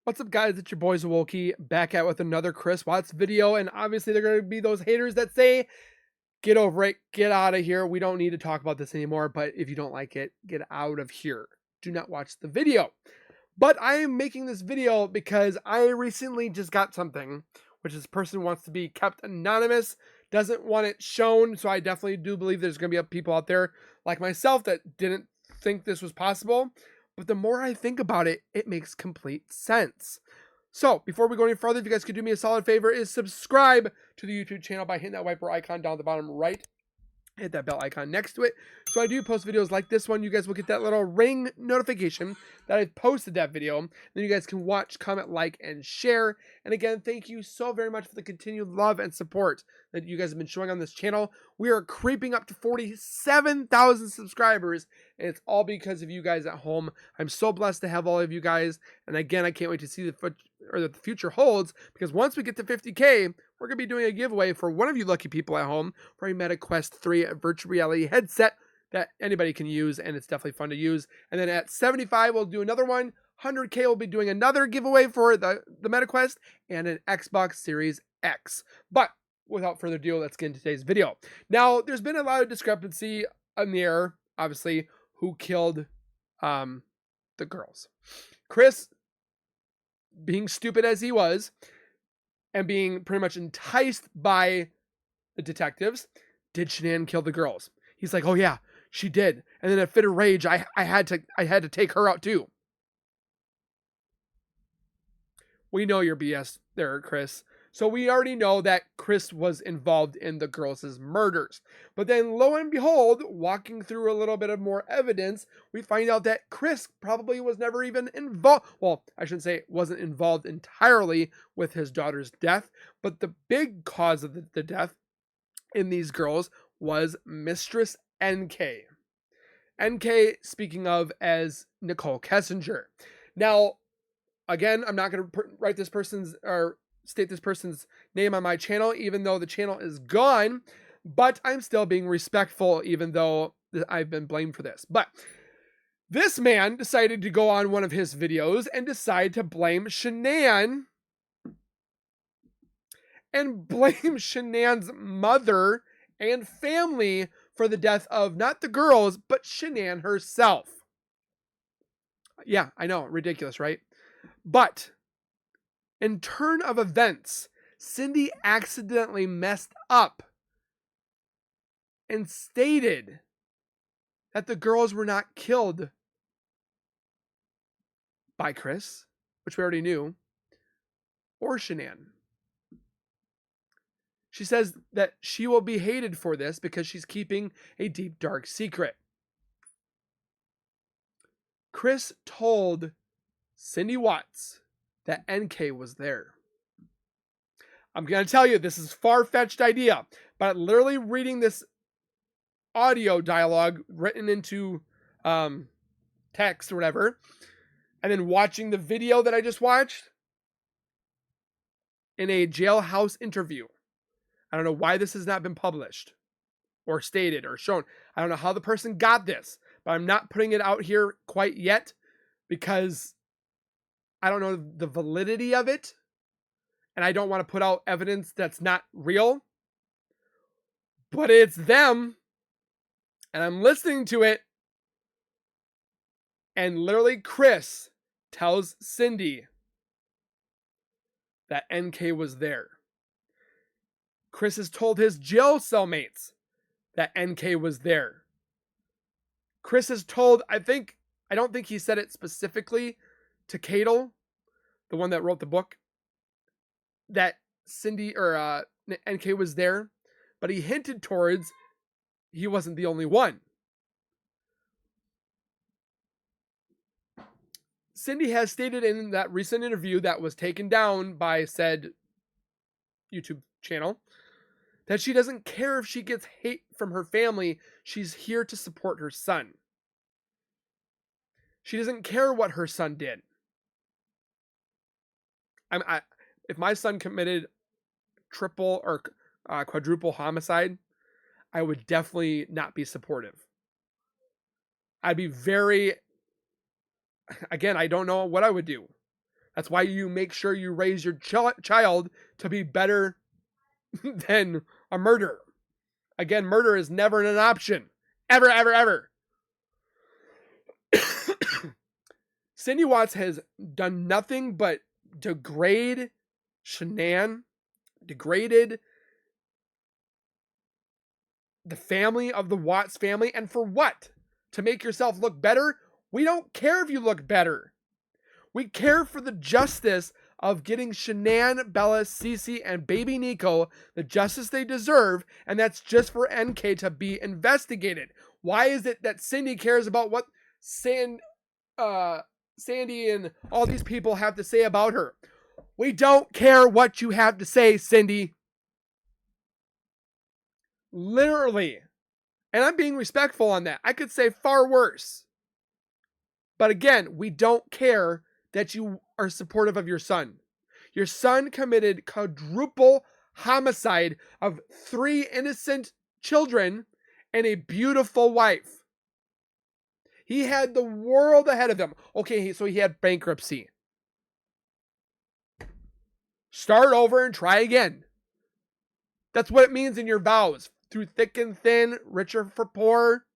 What's up, guys? It's your boy Zowoki back out with another Chris Watts video. And obviously, they're going to be those haters that say, get over it, get out of here. We don't need to talk about this anymore. But if you don't like it, get out of here. Do not watch the video. But I am making this video because I recently just got something, which this person wants to be kept anonymous, doesn't want it shown. So I definitely do believe there's going to be people out there like myself that didn't think this was possible. But the more I think about it, it makes complete sense. So before we go any further, if you guys could do me a solid favor, is subscribe to the YouTube channel by hitting that wiper icon down at the bottom right. Hit that bell icon next to it. So I do post videos like this one. You guys will get that little ring notification that I posted that video. Then you guys can watch, comment, like, and share. And again, thank you so very much for the continued love and support that you guys have been showing on this channel. We are creeping up to 47,000 subscribers, and it's all because of you guys at home. I'm so blessed to have all of you guys. And again, I can't wait to see what the future holds, because once we get to 50K, we're going to be doing a giveaway for one of you lucky people at home for a Meta Quest 3 virtual reality headset that anybody can use, and it's definitely fun to use. And then at 75, we'll do another one. 100K, we'll be doing another giveaway for the Meta Quest and an Xbox Series X. But without further ado, let's get into today's video. Now, there's been a lot of discrepancy in the air, obviously, who killed the girls. Chris, being stupid as he was, and being pretty much enticed by the detectives, did Shanann kill the girls? He's like, oh yeah, she did. And then in a fit of rage, I had to take her out too. We know your BS there, Chris. So we already know that Chris was involved in the girls' murders. But then lo and behold, walking through a little bit of more evidence, we find out that Chris probably was never even involved. Well, I shouldn't say wasn't involved entirely with his daughter's death, but the big cause of the death in these girls was Mistress NK. NK, speaking of as Nicole Kessinger. Now, again, I'm not going to write this person's or state this person's name on my channel, even though the channel is gone, but I'm still being respectful, even though I've been blamed for this. But this man decided to go on one of his videos and decide to blame Shanann and blame Shanann's mother and family for the death of not the girls, but Shanann herself. Yeah, I know, ridiculous, right? But in turn of events, Cindy accidentally messed up and stated that the girls were not killed by Chris, which we already knew, or Shanann. She says that she will be hated for this because she's keeping a deep, dark secret. Chris told Cindy Watts that NK was there. I'm going to tell you, this is a far-fetched idea, but literally reading this audio dialogue written into text or whatever, and then watching the video that I just watched in a jailhouse interview. I don't know why this has not been published or stated or shown. I don't know how the person got this, but I'm not putting it out here quite yet because I don't know the validity of it, and I don't want to put out evidence that's not real, but it's them, and I'm listening to it, and literally Chris tells Cindy that NK was there. Chris has told his jail cellmates that NK was there. Chris has told, I don't think he said it specifically to Cadel, the one that wrote the book, that Cindy or NK was there, but he hinted towards he wasn't the only one. Cindy has stated in that recent interview that was taken down by said YouTube channel that she doesn't care if she gets hate from her family. She's here to support her son. She doesn't care what her son did. If my son committed triple or quadruple homicide, I would definitely not be supportive. I'd be very, again, I don't know what I would do. That's why you make sure you raise your child to be better than a murderer. Again, murder is never an option. Ever, ever, ever. Cindy Watts has done nothing but degrade Shanann, degraded the family of the Watts family. And for what? To make yourself look better? We don't care if you look better. We care for the justice of getting Shanann, Bella, Cece, and baby Nico the justice they deserve, and that's just for NK to be investigated. Why is it that Cindy cares about what Sandy and all these people have to say about her? We don't care what you have to say, Cindy. Literally. And I'm being respectful on that. I could say far worse. But again, we don't care that you are supportive of your son. Your son committed quadruple homicide of 3 innocent children and a beautiful wife. He had the world ahead of him. Okay, so he had bankruptcy. Start over and try again. That's what it means in your vows. Through thick and thin, richer for poor.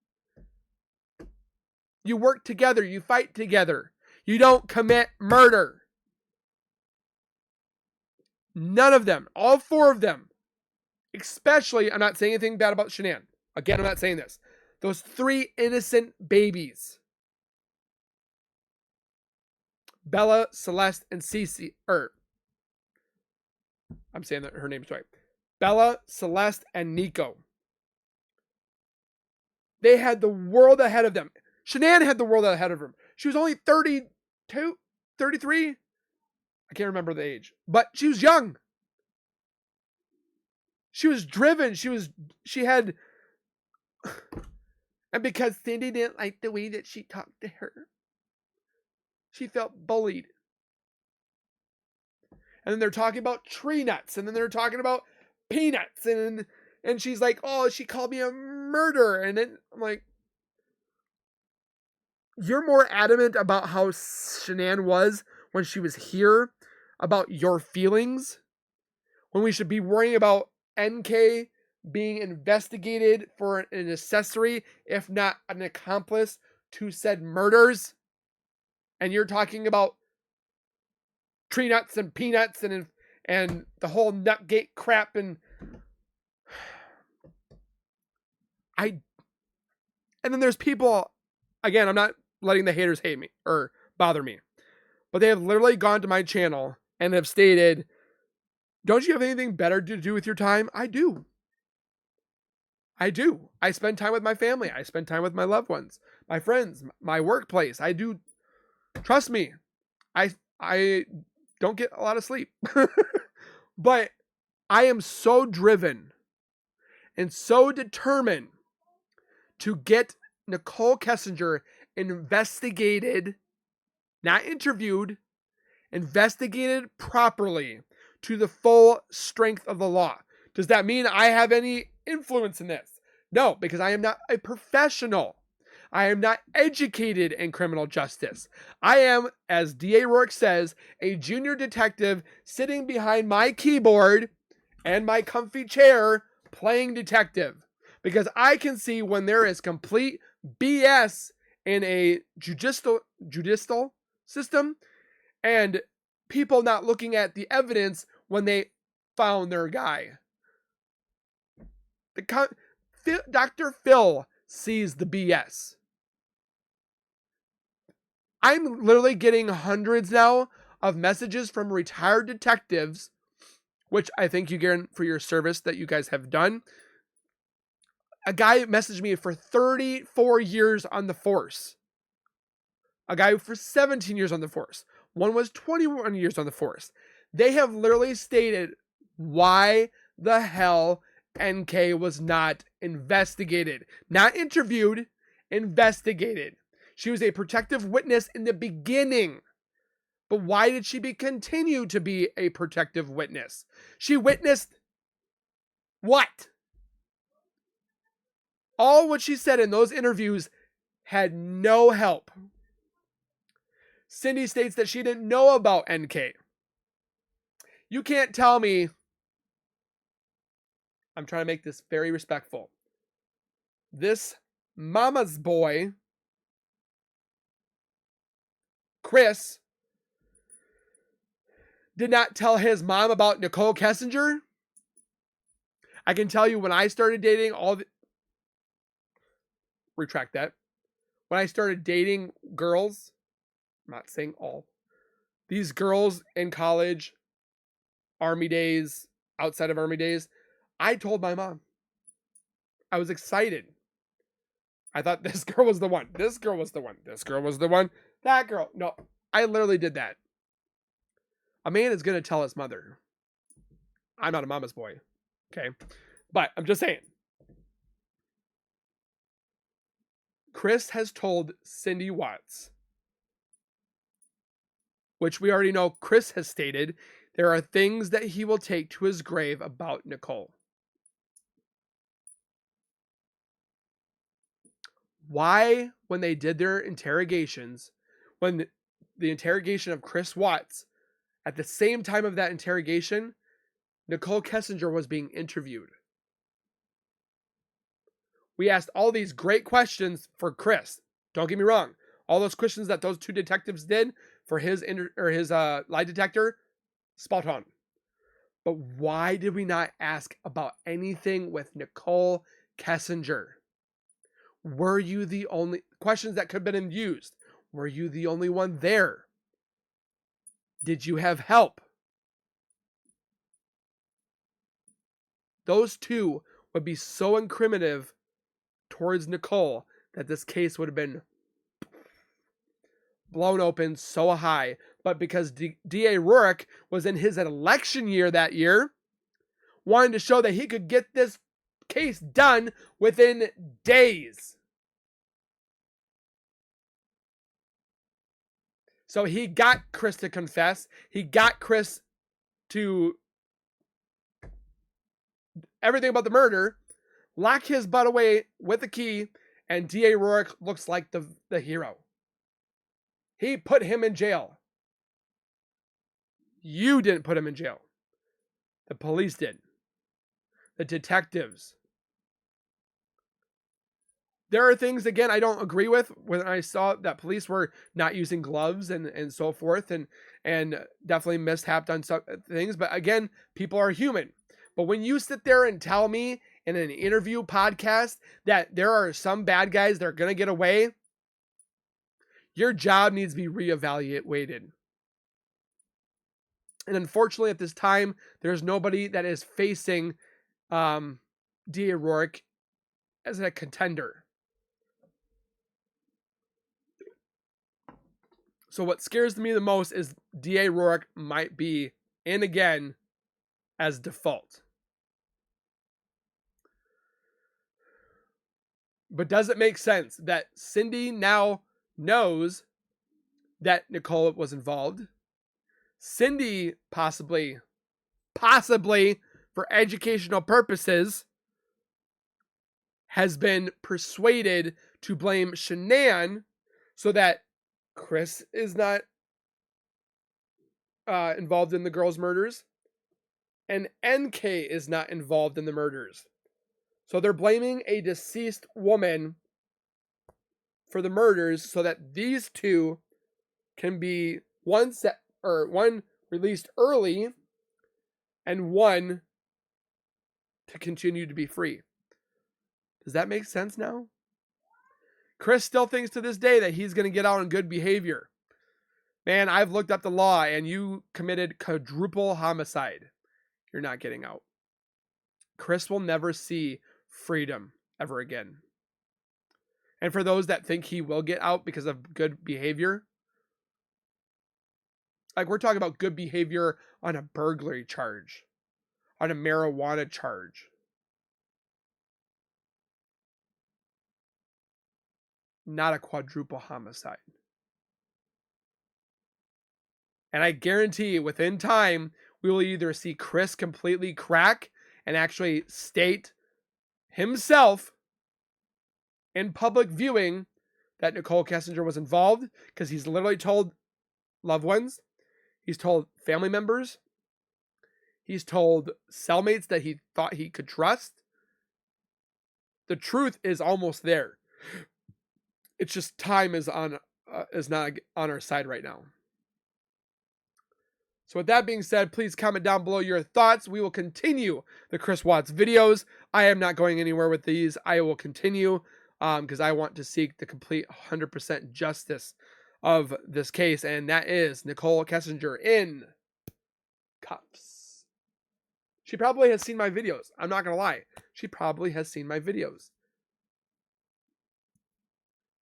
You work together. You fight together. You don't commit murder. None of them. All 4 of them. Especially, I'm not saying anything bad about Shanann. Again, I'm not saying this. Those 3 innocent babies. Bella, Celeste, and Cece. I'm saying that her name's right. Bella, Celeste, and Nico. They had the world ahead of them. Shanann had the world ahead of her. She was only 32, 33. I can't remember the age. But she was young. She was driven. She had... And because Cindy didn't like the way that she talked to her, she felt bullied. And then they're talking about tree nuts. And then they're talking about peanuts. And she's like, oh, she called me a murderer. And then I'm like, you're more adamant about how Shanann was when she was here, about your feelings, when we should be worrying about NK being investigated for an accessory, if not an accomplice, to said murders. And you're talking about tree nuts and peanuts and the whole Nutgate crap. And then there's people, again, I'm not letting the haters hate me or bother me, but they have literally gone to my channel and have stated, don't you have anything better to do with your time? I do. I spend time with my family. I spend time with my loved ones, my friends, my workplace. I do. Trust me. I don't get a lot of sleep, but I am so driven and so determined to get Nicole Kessinger investigated, not interviewed, investigated properly to the full strength of the law. Does that mean I have any influence in this? No, because I am not a professional. I am not educated in criminal justice. I am, as D.A. Rourke says, a junior detective sitting behind my keyboard and my comfy chair playing detective. Because I can see when there is complete BS in a judicial system and people not looking at the evidence when they found their guy. Dr. Phil sees the BS. I'm literally getting hundreds now of messages from retired detectives, which I thank you again for your service that you guys have done. A guy messaged me for 34 years on the force. A guy for 17 years on the force. One was 21 years on the force. They have literally stated why the hell NK was not investigated. Not interviewed, investigated. She was a protective witness in the beginning. But why did she continue to be a protective witness? She witnessed what? All what she said in those interviews had no help. Cindy states that she didn't know about NK. You can't tell me, I'm trying to make this very respectful, this mama's boy, Chris, did not tell his mom about Nicole Kessinger. I can tell you when I started dating retract that. When I started dating girls, I'm not saying all, these girls in college, Army days, outside of Army days, I told my mom. I was excited. I thought this girl was the one. This girl was the one. This girl was the one. That girl. No, I literally did that. A man is going to tell his mother. I'm not a mama's boy. Okay. But I'm just saying. Chris has told Cindy Watts, which we already know Chris has stated, there are things that he will take to his grave about Nicole. Why, when they did their interrogations, when the interrogation of Chris Watts, at the same time of that interrogation, Nicole Kessinger was being interviewed? We asked all these great questions for Chris. Don't get me wrong. All those questions that those two detectives did for his lie detector, spot on. But why did we not ask about anything with Nicole Kessinger? Were you the only questions that could have been used? Were you the only one there? Did you have help? Those two would be so incriminative towards Nicole that this case would have been blown open so high. But because D.A. Rourke was in his election year that year, wanted to show that he could get this case done within days. So he got Chris to confess. He got Chris to everything about the murder, lock his butt away with the key, and D.A. Rourke looks like the hero. He put him in jail. You didn't put him in jail. The police did. The detectives. There are things, again, I don't agree with when I saw that police were not using gloves and so forth, and definitely mishapped on some things. But again, people are human. But when you sit there and tell me in an interview podcast that there are some bad guys that are going to get away, your job needs to be reevaluated. And unfortunately, at this time, there's nobody that is facing D.A. Rourke as a contender. So what scares me the most is D.A. Rourke might be in again as default. But does it make sense that Cindy now knows that Nicole was involved? Cindy possibly for educational purposes has been persuaded to blame Shanann so that Chris is not involved in the girls' murders and NK is not involved in the murders. So they're blaming a deceased woman for the murders so that these two can be one released early and one to continue to be free. Does that make sense now? Chris still thinks to this day that he's going to get out on good behavior. Man, I've looked up the law and you committed quadruple homicide. You're not getting out. Chris will never see freedom ever again. And for those that think he will get out because of good behavior, like we're talking about good behavior on a burglary charge, on a marijuana charge. Not a quadruple homicide. And I guarantee within time, we will either see Chris completely crack and actually state himself in public viewing that Nicole Kessinger was involved, because he's literally told loved ones. He's told family members. He's told cellmates that he thought he could trust. The truth is almost there. It's just time is not on our side right now. So with that being said, please comment down below your thoughts. We will continue the Chris Watts videos. I am not going anywhere with these. I will continue because I want to seek the complete 100% justice of this case, and that is Nicole Kessinger in cuffs. She probably has seen my videos. I'm not going to lie. She probably has seen my videos.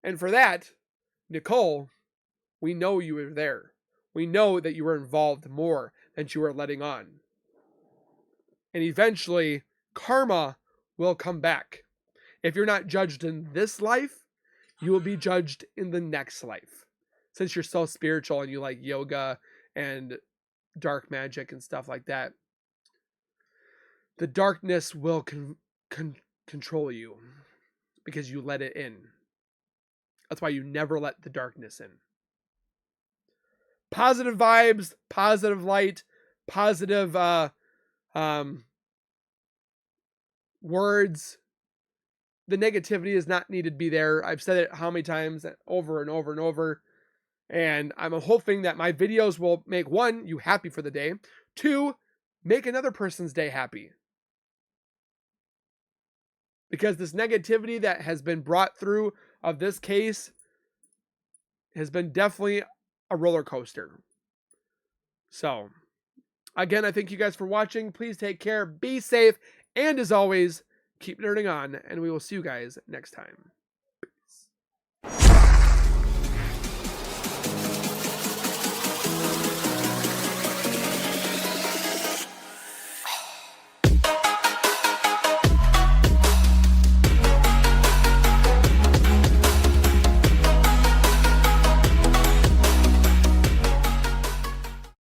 And for that, Nicole, we know you were there. We know that you were involved more than you were letting on. And eventually, karma will come back. If you're not judged in this life, you will be judged in the next life. Since you're so spiritual and you like yoga and dark magic and stuff like that, the darkness will control you because you let it in. That's why you never let the darkness in. Positive vibes, positive light, positive words. The negativity is not needed to be there. I've said it how many times, over and over and over. And I'm hoping that my videos will make, one, you happy for the day. Two, make another person's day happy. Because this negativity that has been brought through of this case has been definitely a roller coaster. So, again, I thank you guys for watching. Please take care, be safe, and as always, keep nerding on, and we will see you guys next time.